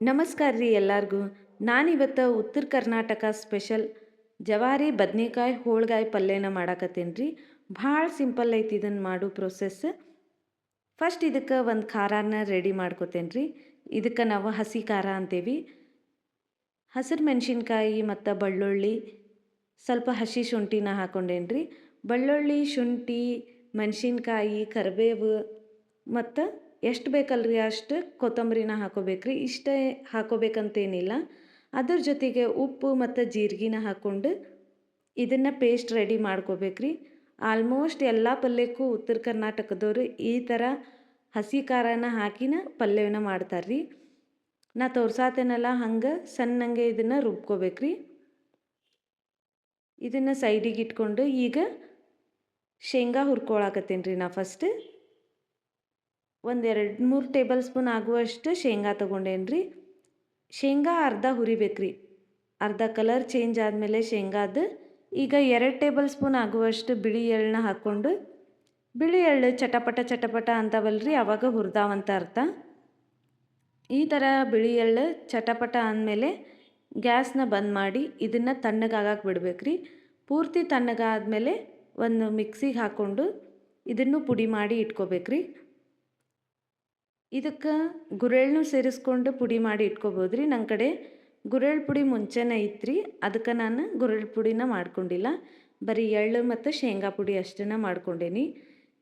ನಮಸ್ಕಾರ ರೀ ಎಲ್ಲರಿಗೂ. ನಾನಿವತ್ತು ಉತ್ತರ ಕರ್ನಾಟಕ ಸ್ಪೆಷಲ್ ಜವಾರಿ ಬದ್ನೆಕಾಯಿ ಹೋಳ್ಗಾಯಿ ಪಲ್ಯನ ಮಾಡಾಕತ್ತೇನೆ ರೀ. ಭಾಳ ಸಿಂಪಲ್ ಐತಿ ಇದನ್ನು ಮಾಡೋ ಪ್ರೊಸೆಸ್. ಫಸ್ಟ್ ಇದಕ್ಕೆ ಒಂದು ಖಾರನ ರೆಡಿ ಮಾಡ್ಕೋತೇನೆ ರೀ. ಇದಕ್ಕೆ ನಾವು ಹಸಿ ಖಾರ ಅಂತೇವಿ. ಹಸಿರು ಮೆಣಸಿನ್ಕಾಯಿ ಮತ್ತು ಬೆಳ್ಳುಳ್ಳಿ, ಸ್ವಲ್ಪ ಹಸಿ ಶುಂಠಿನ ಹಾಕ್ಕೊಂಡೇನಿ ರೀ. ಬೆಳ್ಳುಳ್ಳಿ, ಶುಂಠಿ, ಮೆಣಸಿನ್ಕಾಯಿ, ಕರಿಬೇವು ಮತ್ತು ಎಷ್ಟು ಬೇಕಲ್ರಿ ಅಷ್ಟು ಕೊತ್ತಂಬರಿನ ಹಾಕೋಬೇಕ್ರಿ. ಇಷ್ಟೇ ಹಾಕೋಬೇಕಂತೇನಿಲ್ಲ. ಅದ್ರ ಜೊತೆಗೆ ಉಪ್ಪು ಮತ್ತು ಜೀರಿಗೆನ ಹಾಕ್ಕೊಂಡು ಇದನ್ನು ಪೇಸ್ಟ್ ರೆಡಿ ಮಾಡ್ಕೋಬೇಕ್ರಿ. ಆಲ್ಮೋಸ್ಟ್ ಎಲ್ಲ ಪಲ್ಯಕ್ಕೂ ಉತ್ತರ ಕರ್ನಾಟಕದವರು ಈ ಥರ ಹಸಿ ಖಾರನ ಹಾಕಿನ ಪಲ್ಯನ ಮಾಡ್ತಾರೆ. ನಾ ತೋರ್ಸಾತೇನಲ್ಲ ಹಂಗೆ ಸಣ್ಣಂಗೆ ಇದನ್ನು ರುಬ್ಕೋಬೇಕ್ರಿ. ಇದನ್ನು ಸೈಡಿಗೆ ಇಟ್ಕೊಂಡು ಈಗ ಶೇಂಗಾ ಹುರ್ಕೊಳಕತ್ತೇನೆ ರೀ. ನಾ ಫಸ್ಟ್ ಒಂದು 2-3 ಟೇಬಲ್ ಸ್ಪೂನ್ ಆಗುವಷ್ಟು ಶೇಂಗಾ ತೊಗೊಂಡೇನಿ ರೀ. ಶೇಂಗಾ ಅರ್ಧ ಹುರಿಬೇಕ್ರಿ. ಅರ್ಧ ಕಲರ್ ಚೇಂಜ್ ಆದಮೇಲೆ ಶೇಂಗಾದ ಈಗ 2 ಟೇಬಲ್ ಸ್ಪೂನ್ ಆಗುವಷ್ಟು ಬಿಳಿ ಎಳ್ಳನ್ನ ಹಾಕ್ಕೊಂಡು, ಬಿಳಿ ಎಳ್ಳು ಚಟಪಟ ಚಟಪಟ ಅಂತವಲ್ರಿ, ಅವಾಗ ಹುರಿದಾವಂತ ಅರ್ಥ. ಈ ಥರ ಬಿಳಿ ಎಳ್ಳು ಚಟಪಟ ಅಂದಮೇಲೆ ಗ್ಯಾಸ್ನ ಬಂದ್ ಮಾಡಿ ಇದನ್ನು ತಣ್ಣಗಾಗಕ್ಕೆ ಬಿಡ್ಬೇಕ್ರಿ. ಪೂರ್ತಿ ತಣ್ಣಗಾದ್ಮೇಲೆ ಒಂದು ಮಿಕ್ಸಿಗೆ ಹಾಕ್ಕೊಂಡು ಇದನ್ನು ಪುಡಿ ಮಾಡಿ ಇಟ್ಕೋಬೇಕ್ರಿ. ಇದಕ್ಕೆ ಗುರೆಳ್ಳು ಸೇರಿಸ್ಕೊಂಡು ಪುಡಿ ಮಾಡಿ ಇಟ್ಕೋಬೋದ್ರಿ. ನನ್ನ ಕಡೆ ಗುರೆಳ್ಳು ಪುಡಿ ಮುಂಚೆನೇ ಇತ್ತು, ಅದಕ್ಕೆ ನಾನು ಗುರೆಳ್ಳು ಪುಡಿನ ಮಾಡ್ಕೊಂಡಿಲ್ಲ. ಬರೀ ಎಳ್ಳು ಮತ್ತು ಶೇಂಗಾ ಪುಡಿ ಅಷ್ಟನ್ನ ಮಾಡ್ಕೊಂಡೇನಿ.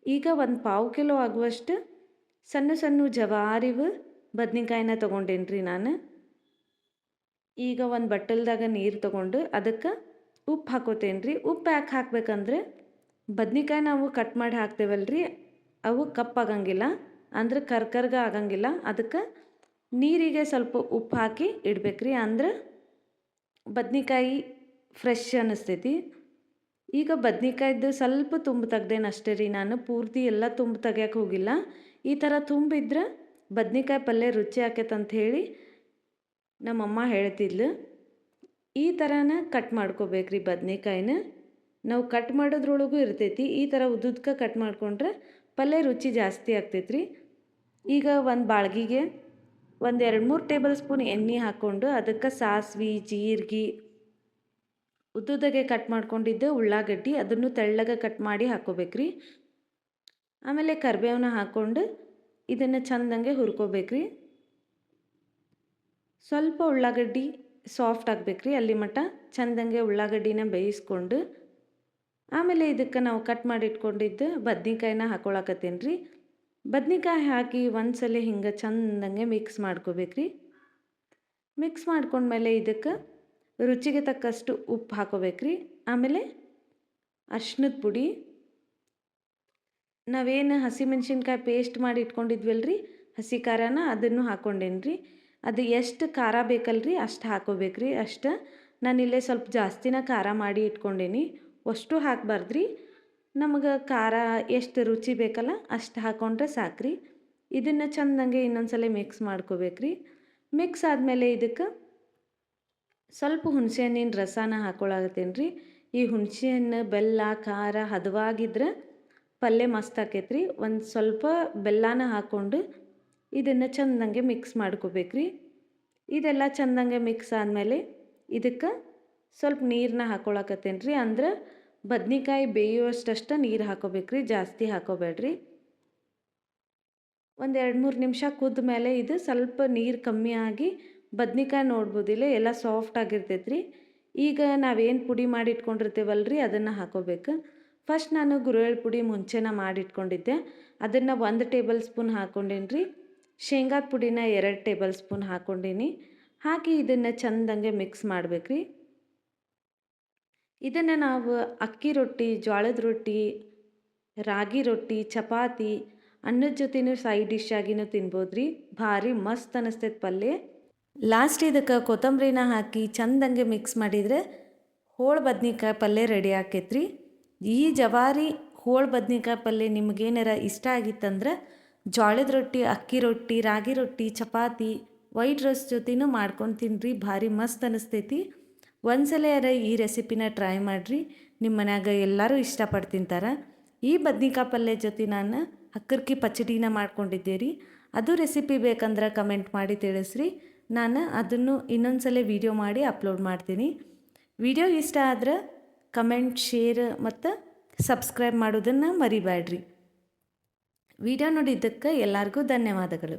ಈಗ ಒಂದು 1/4 ಕಿಲೋ ಆಗುವಷ್ಟು ಸಣ್ಣ ಸಣ್ಣ ಜವಾರಿವು ಬದ್ನಿಕಾಯಿನ ತೊಗೊಂಡೇನಿ ರೀ ನಾನು. ಈಗ ಒಂದು ಬಟ್ಟಲ್ದಾಗ ನೀರು ತೊಗೊಂಡು ಅದಕ್ಕೆ ಉಪ್ಪು ಹಾಕೋತೇನೆ ರೀ. ಉಪ್ಪು ಯಾಕೆ ಹಾಕ್ಬೇಕಂದ್ರೆ ಬದ್ನಿಕಾಯಿ ನಾವು ಕಟ್ ಮಾಡಿ ಹಾಕ್ತೇವಲ್ರಿ, ಅವು ಕಪ್ಪಾಗಂಗಿಲ್ಲ, ಅಂದ್ರೆ ಕರ್ಕರ್ಗ ಆಗಂಗಿಲ್ಲ. ಅದಕ್ಕೆ ನೀರಿಗೆ ಸ್ವಲ್ಪ ಉಪ್ಪು ಹಾಕಿ ಇಡ್ಬೇಕ್ರಿ. ಅಂದ್ರೆ ಬದ್ನಿಕಾಯಿ ಫ್ರೆಶ್ ಅನ್ನಿಸ್ತೈತಿ. ಈಗ ಬದ್ನಿಕಾಯ್ದು ಸ್ವಲ್ಪ ತುಂಬು ತೆಗ್ದೇನು ಅಷ್ಟೇ ರೀ. ನಾನು ಪೂರ್ತಿ ಎಲ್ಲ ತುಂಬು ತೆಗಿಯೋಕೆ ಹೋಗಿಲ್ಲ. ಈ ಥರ ತುಂಬಿದ್ರೆ ಬದ್ನಿಕಾಯಿ ಪಲ್ಯ ರುಚಿ ಆಕೈತಂತ ಹೇಳಿ ನಮ್ಮಮ್ಮ ಹೇಳ್ತಿದ್ಲು. ಈ ಥರನ ಕಟ್ ಮಾಡ್ಕೋಬೇಕ್ರಿ ಬದ್ನಿಕಾಯಿನ. ನಾವು ಕಟ್ ಮಾಡೋದ್ರೊಳಗೂ ಇರ್ತೈತಿ. ಈ ಥರ ಉದ್ದುದ್ಕ ಕಟ್ ಮಾಡ್ಕೊಂಡ್ರೆ ಪಲ್ಯ ರುಚಿ ಜಾಸ್ತಿ ಆಗ್ತೈತ್ರಿ. ಈಗ ಒಂದು ಬಾಳ್ಗಿಗೆ ಒಂದು 2-3 ಟೇಬಲ್ ಸ್ಪೂನ್ ಎಣ್ಣೆ ಹಾಕ್ಕೊಂಡು ಅದಕ್ಕೆ ಸಾಸಿವೆ, ಜೀರಿಗೆ, ಉದ್ದುದಾಗೆ ಕಟ್ ಮಾಡ್ಕೊಂಡಿದ್ದು ಉಳ್ಳಾಗಡ್ಡಿ ಅದನ್ನು ತೆಳ್ಳಗೆ ಕಟ್ ಮಾಡಿ ಹಾಕ್ಕೋಬೇಕ್ರಿ. ಆಮೇಲೆ ಕರಿಬೇವನ್ನ ಹಾಕ್ಕೊಂಡು ಇದನ್ನು ಚಂದಂಗೆ ಹುರ್ಕೋಬೇಕ್ರಿ. ಸ್ವಲ್ಪ ಉಳ್ಳಾಗಡ್ಡಿ ಸಾಫ್ಟ್ ಆಗಬೇಕ್ರಿ, ಅಲ್ಲಿ ಮಟ್ಟ ಚಂದಂಗೆ ಉಳ್ಳಾಗಡ್ಡಿನ ಬೇಯಿಸ್ಕೊಂಡು ಆಮೇಲೆ ಇದಕ್ಕೆ ನಾವು ಕಟ್ ಮಾಡಿ ಇಟ್ಕೊಂಡಿದ್ದು ಬದ್ನಿಕಾಯಿನ ಹಾಕ್ಕೊಳಕತ್ತೇನೆ ರೀ. ಬದ್ನಿಕಾಯಿ ಹಾಕಿ ಒಂದ್ಸಲ ಹಿಂಗೆ ಚಂದಂಗೆ ಮಿಕ್ಸ್ ಮಾಡ್ಕೋಬೇಕ್ರಿ. ಮಿಕ್ಸ್ ಮಾಡ್ಕೊಂಡ್ಮೇಲೆ ಇದಕ್ಕೆ ರುಚಿಗೆ ತಕ್ಕಷ್ಟು ಉಪ್ಪು ಹಾಕೋಬೇಕ್ರಿ. ಆಮೇಲೆ ಅರ್ಶಿನದ ಪುಡಿ, ನಾವೇನು ಹಸಿಮೆಣ್ಸಿನ್ಕಾಯಿ ಪೇಸ್ಟ್ ಮಾಡಿ ಇಟ್ಕೊಂಡಿದ್ವಲ್ರಿ ಹಸಿ ಖಾರನ, ಅದನ್ನು ಹಾಕ್ಕೊಂಡೇನಿ ರೀ. ಅದು ಎಷ್ಟು ಖಾರ ಬೇಕಲ್ರಿ ಅಷ್ಟು ಹಾಕೋಬೇಕ್ರಿ. ಅಷ್ಟು ನಾನಿಲ್ಲೇ ಸ್ವಲ್ಪ ಜಾಸ್ತಿನ ಖಾರ ಮಾಡಿ ಇಟ್ಕೊಂಡೇನಿ. ಅಷ್ಟು ಹಾಕಬಾರ್ದ್ರಿ, ನಮಗೆ ಖಾರ ಎಷ್ಟು ರುಚಿ ಬೇಕಲ್ಲ ಅಷ್ಟು ಹಾಕ್ಕೊಂಡ್ರೆ ಸಾಕ್ರಿ. ಇದನ್ನು ಚೆಂದಂಗೆ ಇನ್ನೊಂದ್ಸಲ ಮಿಕ್ಸ್ ಮಾಡ್ಕೋಬೇಕ್ರಿ. ಮಿಕ್ಸ್ ಆದಮೇಲೆ ಇದಕ್ಕೆ ಸ್ವಲ್ಪ ಹುಣಸೆಹಣ್ಣಿನ ರಸನ ಹಾಕ್ಕೊಳತ್ತೇನೆ ರೀ. ಈ ಹುಣಸೆಹಣ್ಣು, ಬೆಲ್ಲ, ಖಾರ ಹದವಾಗಿದ್ರೆ ಪಲ್ಯ ಮಸ್ತ್ ಆಕೈತ್ರಿ. ಒಂದು ಸ್ವಲ್ಪ ಬೆಲ್ಲನ ಹಾಕ್ಕೊಂಡು ಇದನ್ನು ಚೆಂದಂಗೆ ಮಿಕ್ಸ್ ಮಾಡ್ಕೋಬೇಕ್ರಿ. ಇದೆಲ್ಲ ಚೆಂದಂಗೆ ಮಿಕ್ಸ್ ಆದಮೇಲೆ ಇದಕ್ಕೆ ಸ್ವಲ್ಪ ನೀರನ್ನ ಹಾಕ್ಕೊಳಕತ್ತೇನೆ ರೀ. ಅಂದ್ರೆ ಬದ್ನಿಕಾಯಿ ಬೇಯುವಷ್ಟಷ್ಟು ನೀರು ಹಾಕೋಬೇಕ್ರಿ, ಜಾಸ್ತಿ ಹಾಕೋಬೇಡ್ರಿ. ಒಂದು 2-3 ನಿಮಿಷ ಕುದ್ದ ಮೇಲೆ ಇದು ಸ್ವಲ್ಪ ನೀರು ಕಮ್ಮಿ ಆಗಿ ಬದ್ನಿಕಾಯಿ ನೋಡ್ಬೋದಿಲ್ಲ ಎಲ್ಲ ಸಾಫ್ಟ್ ಆಗಿರ್ತೈತ್ರಿ. ಈಗ ನಾವೇನು ಪುಡಿ ಮಾಡಿ ಇಟ್ಕೊಂಡಿರ್ತೇವಲ್ರಿ ಅದನ್ನು ಹಾಕೋಬೇಕು. ಫಸ್ಟ್ ನಾನು ಗುರೆಳ್ಳು ಪುಡಿ ಮುಂಚೆನ ಮಾಡಿಟ್ಕೊಂಡಿದ್ದೆ, ಅದನ್ನು 1 ಟೇಬಲ್ ಸ್ಪೂನ್ ಹಾಕ್ಕೊಂಡೇನಿ ರೀ. ಶೇಂಗಾದ ಪುಡಿನ 2 ಟೇಬಲ್ ಸ್ಪೂನ್ ಹಾಕ್ಕೊಂಡೀನಿ. ಹಾಕಿ ಇದನ್ನು ಚೆಂದಂಗೆ ಮಿಕ್ಸ್ ಮಾಡಬೇಕ್ರಿ. ಇದನ್ನು ನಾವು ಅಕ್ಕಿ ರೊಟ್ಟಿ, ಜೋಳದ ರೊಟ್ಟಿ, ರಾಗಿ ರೊಟ್ಟಿ, ಚಪಾತಿ, ಅನ್ನದ ಜೊತೆನೂ ಸೈಡ್ ಡಿಶ್ ಆಗಿನೂ ತಿನ್ಬೋದ್ರಿ. ಭಾರಿ ಮಸ್ತ್ ಅನ್ನಿಸ್ತೈತೆ ಪಲ್ಯ. ಲಾಸ್ಟ್ ಇದಕ್ಕೆ ಕೊತ್ತಂಬರಿನ ಹಾಕಿ ಚೆಂದಂಗೆ ಮಿಕ್ಸ್ ಮಾಡಿದರೆ ಹೋಳು ಬದ್ನಿಕಾಯಿ ಪಲ್ಯ ರೆಡಿ ಆಕೈತ್ರಿ. ಈ ಜವಾರಿ ಹೋಳು ಬದ್ನಿಕಾಯಿ ಪಲ್ಯ ನಿಮಗೇನಾರ ಇಷ್ಟ ಆಗಿತ್ತಂದ್ರೆ ಜೋಳದ ರೊಟ್ಟಿ, ಅಕ್ಕಿ ರೊಟ್ಟಿ, ರಾಗಿ ರೊಟ್ಟಿ, ಚಪಾತಿ, ವೈಟ್ ರೈಸ್ ಜೊತೆನೂ ಮಾಡ್ಕೊಂಡು ತಿನ್ನಿರಿ. ಭಾರಿ ಮಸ್ತ್ ಅನ್ನಿಸ್ತೈತಿ. ಒಂದ್ಸಲ ಯಾರ ಈ ರೆಸಿಪಿನ ಟ್ರೈ ಮಾಡಿರಿ, ನಿಮ್ಮ ಮನ್ಯಾಗ ಎಲ್ಲರೂ ಇಷ್ಟಪಟ್ಟು ತಿಂತಾರೆ. ಈ ಬದ್ನಿಕಾಯಿ ಪಲ್ಯ ಜೊತೆ ನಾನು ಹಕ್ಕರ್ಕಿ ಪಚಡಿನ ಮಾಡ್ಕೊಂಡಿದ್ದೆ ರೀ. ಅದು ರೆಸಿಪಿ ಬೇಕಂದ್ರೆ ಕಮೆಂಟ್ ಮಾಡಿ ತಿಳಿಸ್ರಿ. ನಾನು ಅದನ್ನು ಇನ್ನೊಂದು ಸಲ ವೀಡಿಯೋ ಮಾಡಿ ಅಪ್ಲೋಡ್ ಮಾಡ್ತೀನಿ. ವಿಡಿಯೋ ಇಷ್ಟ ಆದ್ರೆ ಕಮೆಂಟ್, ಶೇರ್ ಮತ್ತು ಸಬ್ಸ್ಕ್ರೈಬ್ ಮಾಡೋದನ್ನು ಮರಿಬೇಡ್ರಿ. ವಿಡಿಯೋ ನೋಡಿದ್ದಕ್ಕೆ ಎಲ್ಲರಿಗೂ ಧನ್ಯವಾದಗಳು.